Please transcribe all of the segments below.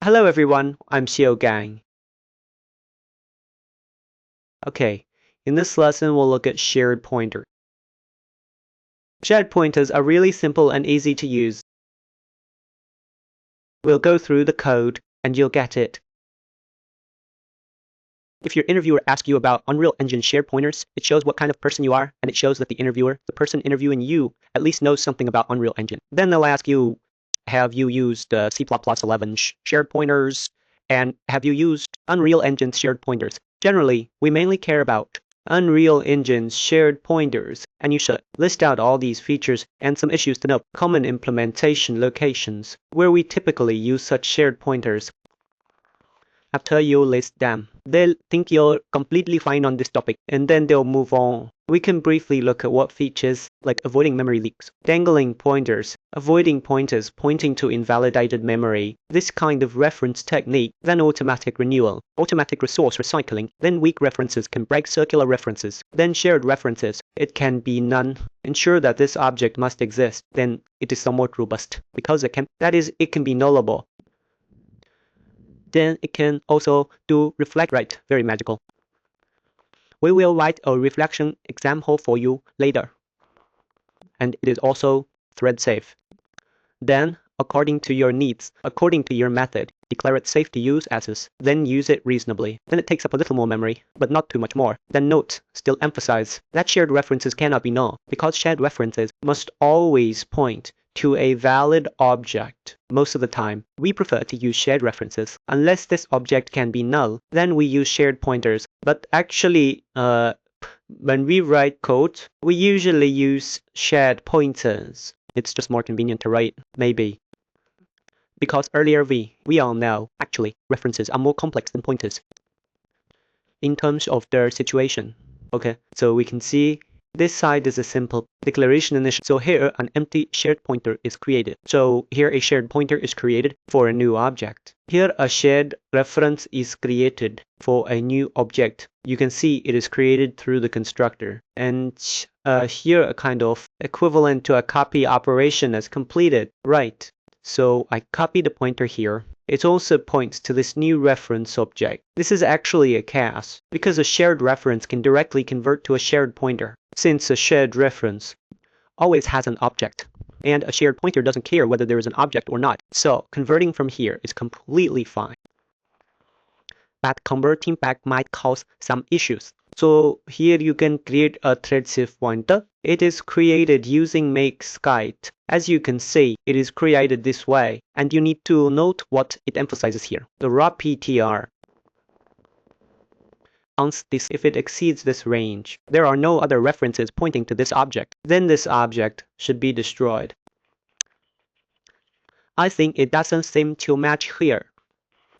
Hello everyone, I'm Xiao Gang. Okay, in this lesson we'll look at shared pointers. Shared pointers are really simple and easy to use. We'll go through the code and you'll get it. If your interviewer asks you about Unreal Engine shared pointers, it shows what kind of person you are, and it shows that the person interviewing you, at least knows something about Unreal Engine. Then they'll ask you, have you used C++11 shared pointers, and have you used Unreal Engine shared pointers? Generally, we mainly care about Unreal Engine's shared pointers, and you should list out all these features and some issues to note. Common implementation locations, where we typically use such shared pointers. After you list them, they'll think you're completely fine on this topic, and then they'll move on. We can briefly look at what features, like avoiding memory leaks, dangling pointers, avoiding pointers pointing to invalidated memory, this kind of reference technique, then automatic renewal, automatic resource recycling, then weak references can break circular references, then shared references, it can be none. Ensure that this object must exist, then it is somewhat robust, because it can be nullable. Then it can also do reflect right, very magical. We will write a reflection example for you later. And it is also thread safe. Then, according to your needs, according to your method, declare it safe to use as is, then use it reasonably. Then it takes up a little more memory, but not too much more. Then note, still emphasize, that shared references cannot be null, because shared references must always point to a valid object. Most of the time, we prefer to use shared references. Unless this object can be null, then we use shared pointers. But actually, when we write code, we usually use shared pointers. It's just more convenient to write, maybe. Because earlier we all know, actually, references are more complex than pointers in terms of their situation. Okay, so we can see this side is a simple declaration initial. So here an empty shared pointer is created. So here a shared pointer is created for a new object. Here a shared reference is created for a new object. You can see it is created through the constructor. And here a kind of equivalent to a copy operation is completed. Right. So I copy the pointer here. It also points to this new reference object. This is actually a case, because a shared reference can directly convert to a shared pointer, since a shared reference always has an object, and a shared pointer doesn't care whether there is an object or not. So converting from here is completely fine. But converting back might cause some issues. So here you can create a thread safe pointer. It is created using MakeShared. As you can see, it is created this way, and you need to note what it emphasizes here. The raw PTR. Once if it exceeds this range, there are no other references pointing to this object, then this object should be destroyed. I think it doesn't seem to match here.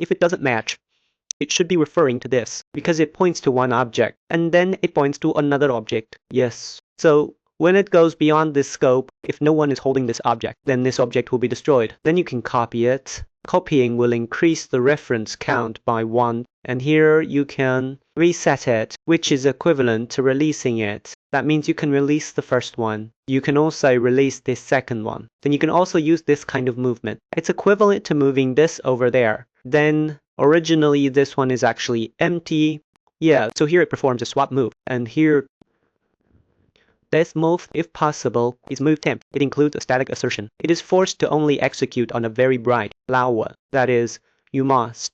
If it doesn't match, it should be referring to this, because it points to one object, and then it points to another object. Yes. So when it goes beyond this scope, if no one is holding this object, then this object will be destroyed. Then you can copy it. Copying will increase the reference count by 1, and here you can reset it, which is equivalent to releasing it. That means you can release the first one. You can also release this second one. Then you can also use this kind of movement. It's equivalent to moving this over there. Then originally this one is actually empty. Yeah, so here it performs a swap move, and here this move, if possible, is move temp. It includes a static assertion. It is forced to only execute on a very bright flower. That is, you must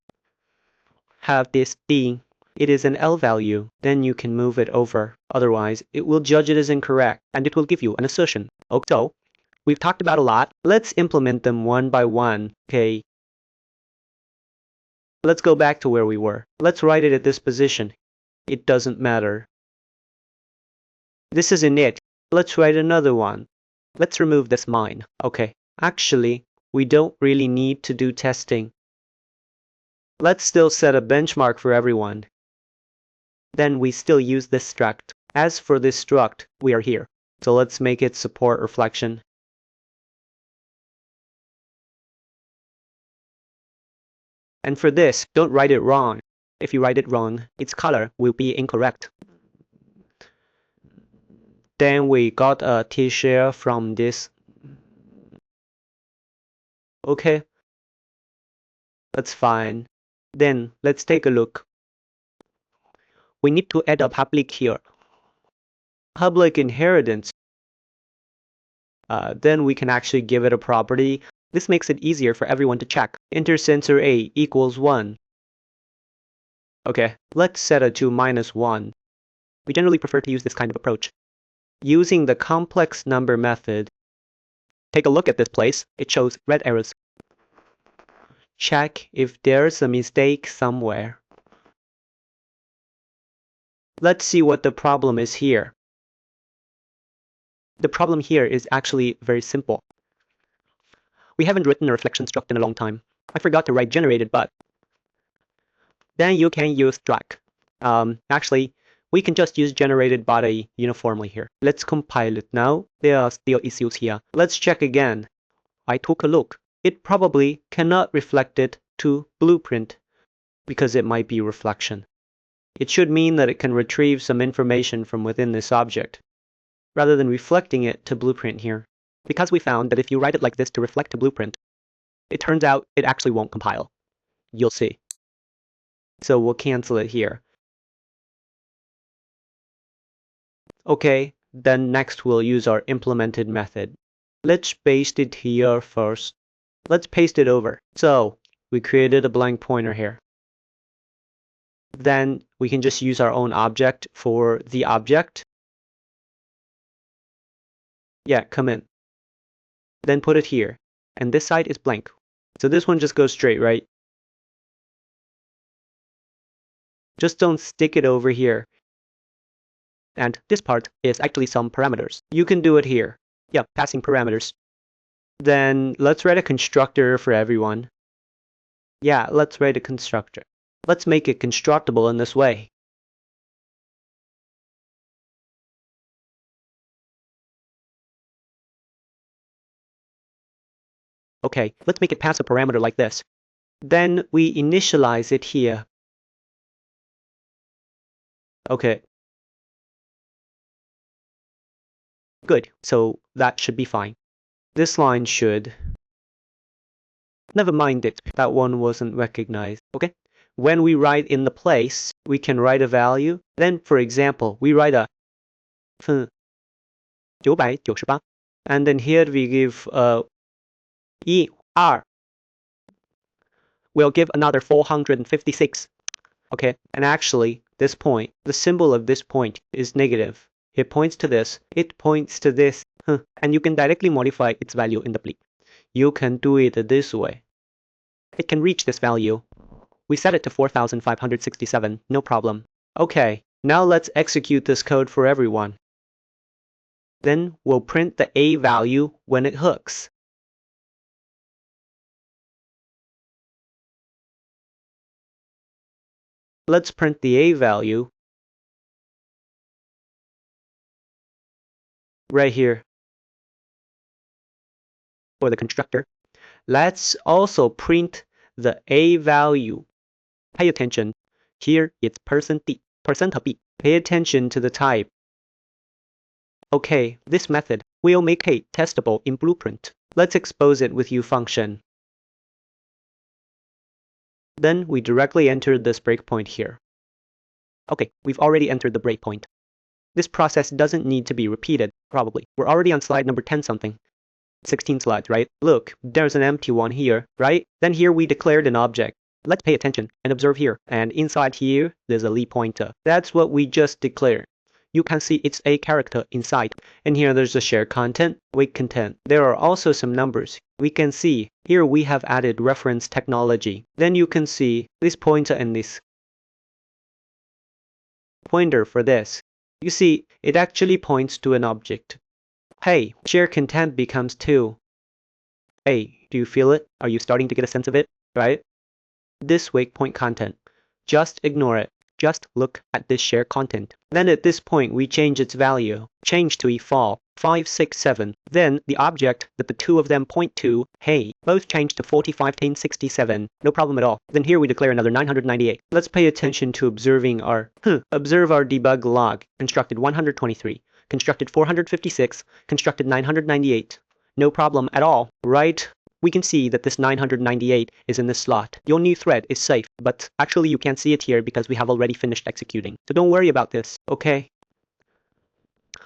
have this D. It is an L value. Then you can move it over. Otherwise, it will judge it as incorrect, and it will give you an assertion. Okay, so we've talked about a lot. Let's implement them one by one. Okay. Let's go back to where we were. Let's write it at this position. It doesn't matter. This is init. Let's write another one. Let's remove this mine. Okay. Actually, we don't really need to do testing. Let's still set a benchmark for everyone. Then we still use this struct. As for this struct, we are here. So let's make it support reflection. And for this, don't write it wrong. If you write it wrong, its color will be incorrect. Then we got a TShare from this. Okay. That's fine. Then let's take a look. We need to add a public here. Public inheritance. Then we can actually give it a property. This makes it easier for everyone to check. Enter sensor A equals 1. Okay, let's set it to -1. We generally prefer to use this kind of approach. Using the complex number method, take a look at this place. It shows red arrows. Check if there's a mistake somewhere. Let's see what the problem is here. The problem here is actually very simple. We haven't written a reflection struct in a long time. I forgot to write generated, but then you can use struct. Actually, we can just use generated body uniformly here. Let's compile it now. There are still issues here. Let's check again. I took a look. It probably cannot reflect it to blueprint because it might be reflection. It should mean that it can retrieve some information from within this object, rather than reflecting it to blueprint here. Because we found that if you write it like this to reflect to blueprint, it turns out it actually won't compile. You'll see. So we'll cancel it here. Okay, then next we'll use our implemented method. Let's paste it here first. Let's paste it over. So we created a blank pointer here. Then we can just use our own object for the object. Yeah, come in. Then put it here. And this side is blank. So this one just goes straight, right? Just don't stick it over here. And this part is actually some parameters. You can do it here. Yeah, passing parameters. Then let's write a constructor for everyone. Yeah, let's write a constructor. Let's make it constructible in this way. Okay, let's make it pass a parameter like this. Then we initialize it here. Okay. Good, so that should be fine. This line should... Never mind it, that one wasn't recognized, okay? When we write in the place, we can write a value. Then, for example, we write a 998. And then here we give ER. We'll give another 456. Okay, and actually, this point, the symbol of this point is negative. It points to this, it points to this, and you can directly modify its value in the bleep. You can do it this way. It can reach this value. We set it to 4567, no problem. Okay, now let's execute this code for everyone. Then we'll print the A value when it hooks. Let's print the A value right here for the constructor. Let's also print the A value. Pay attention. Here it's %b. Pay attention to the type. Okay, this method will make it testable in Blueprint. Let's expose it with ufunction. Then we directly enter this breakpoint here. Okay, we've already entered the breakpoint. This process doesn't need to be repeated, probably. We're already on slide number 10 something. 16 slides, right? Look, there's an empty one here, right? Then here we declared an object. Let's pay attention and observe here. And inside here, there's a lead pointer. That's what we just declared. You can see it's a character inside. And here there's the shared content, weight content. There are also some numbers. We can see here we have added reference technology. Then you can see this pointer and this pointer for this. You see, it actually points to an object. Hey, shared content becomes 2. Hey, do you feel it? Are you starting to get a sense of it? Right? This waypoint content. Just ignore it. Just look at this shared content. Then at this point, we change its value. Change to eval 567. Then the object that the two of them point to, hey, both change to 451067. No problem at all. Then here we declare another 998. Let's pay attention to observing our observe our debug log. Constructed 123. Constructed 456. Constructed 998. No problem at all. Write we can see that this 998 is in this slot. Your new thread is safe, but actually you can't see it here because we have already finished executing. So don't worry about this, okay?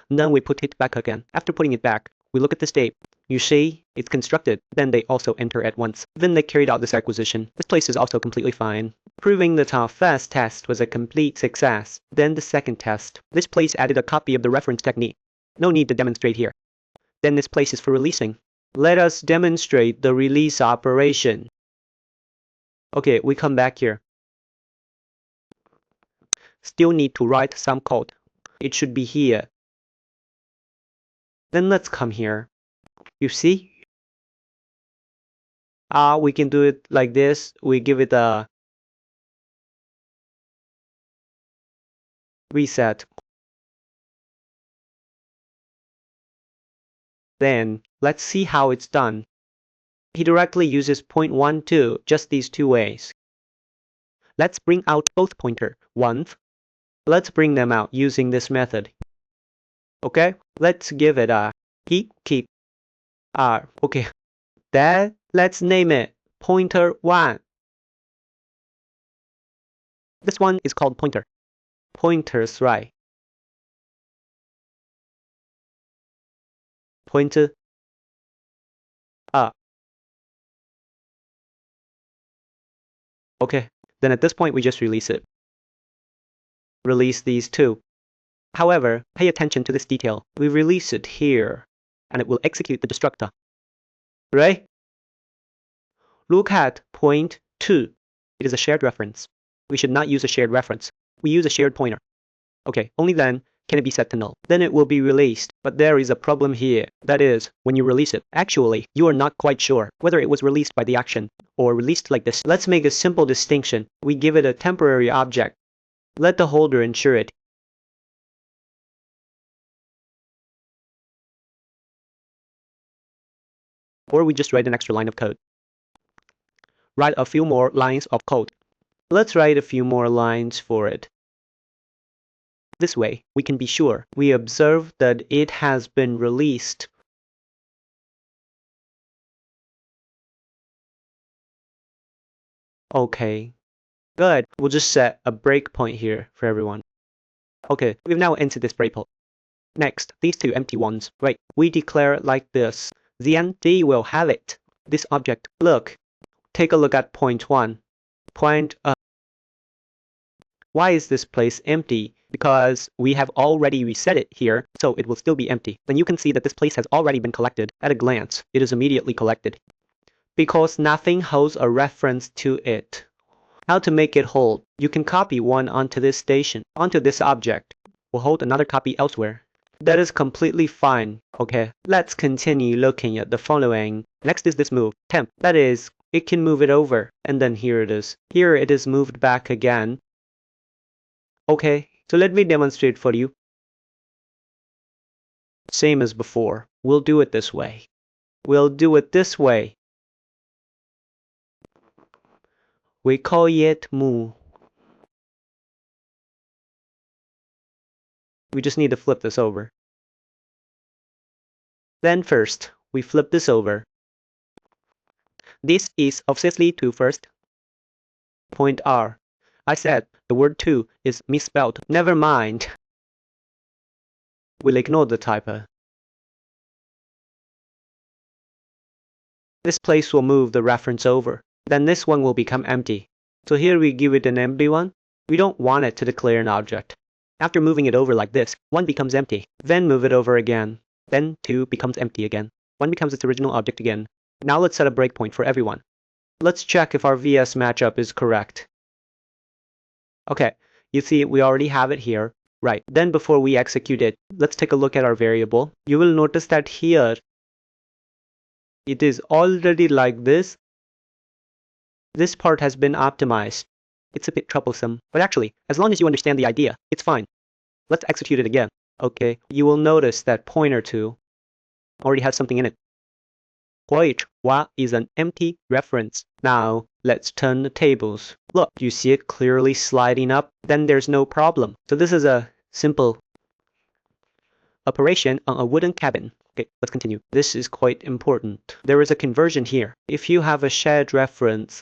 And then we put it back again. After putting it back, we look at the state. You see, it's constructed. Then they also enter at once. Then they carried out this acquisition. This place is also completely fine. Proving that our first test was a complete success. Then the second test. This place added a copy of the reference technique. No need to demonstrate here. Then this place is for releasing. Let us demonstrate the release operation. Okay, we come back here. Still need to write some code. It should be here. Then let's come here. You see? We can do it like this. We give it a reset. Then let's see how it's done. He directly uses 0.12, just these two ways. Let's bring out both pointer once. Let's bring them out using this method. Okay, let's give it a keep r. Okay, then let's name it pointer1. This one is called pointer. Pointers, right? Pointer up. Okay, then at this point we just release it. Release these two. However, pay attention to this detail. We release it here, and it will execute the destructor. Right? Look at point 2. It is a shared reference. We should not use a shared reference. We use a shared pointer. Okay, only then can it be set to null. Then it will be released. But there is a problem here. That is, when you release it, actually, you are not quite sure whether it was released by the action or released like this. Let's make a simple distinction. We give it a temporary object. Let the holder ensure it. Or we just write an extra line of code. Write a few more lines of code. Let's write a few more lines for it. This way, we can be sure we observe that it has been released. Okay, good. We'll just set a breakpoint here for everyone. Okay, we've now entered this breakpoint. Next, these two empty ones. Right, we declare it like this. Then they will have it. This object, look. Take a look at point 1. Point up. Why is this place empty? Because we have already reset it here, so it will still be empty. Then you can see that this place has already been collected. At a glance, it is immediately collected. Because nothing holds a reference to it. How to make it hold? You can copy one onto this station, onto this object. We'll hold another copy elsewhere. That is completely fine. Okay, let's continue looking at the following. Next is this move, temp. That is, it can move it over. And then here it is. Here it is moved back again. Okay, so let me demonstrate for you. Same as before. We'll do it this way. We'll do it this way. We call it move. We just need to flip this over. Then first, we flip this over. This is obviously to first. Point R. I said the word to is misspelled. Never mind. We'll ignore the typo. This place will move the reference over. Then this one will become empty. So here we give it an empty one. We don't want it to declare an object. After moving it over like this, 1 becomes empty. Then move it over again. Then 2 becomes empty again. 1 becomes its original object again. Now let's set a breakpoint for everyone. Let's check if our VS matchup is correct. Okay, you see we already have it here. Right, then before we execute it, let's take a look at our variable. You will notice that here, it is already like this. This part has been optimized. It's a bit troublesome, but actually, as long as you understand the idea, it's fine. Let's execute it again. Okay, you will notice that pointer 2 already has something in it. Which is an empty reference. Now, let's turn the tables. Look, you see it clearly sliding up? Then there's no problem. So this is a simple operation on a wooden cabin. Okay, let's continue. This is quite important. There is a conversion here. If you have a shared reference,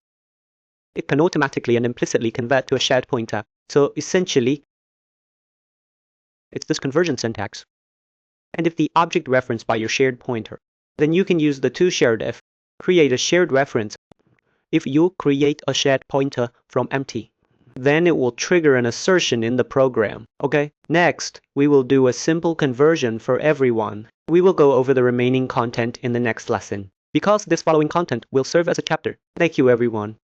it can automatically and implicitly convert to a shared pointer. So essentially, it's this conversion syntax. And if the object referenced by your shared pointer, then you can use the TSharedPtr, create a shared reference. If you create a shared pointer from empty, then it will trigger an assertion in the program. Okay, next, we will do a simple conversion for everyone. We will go over the remaining content in the next lesson, because this following content will serve as a chapter. Thank you, everyone.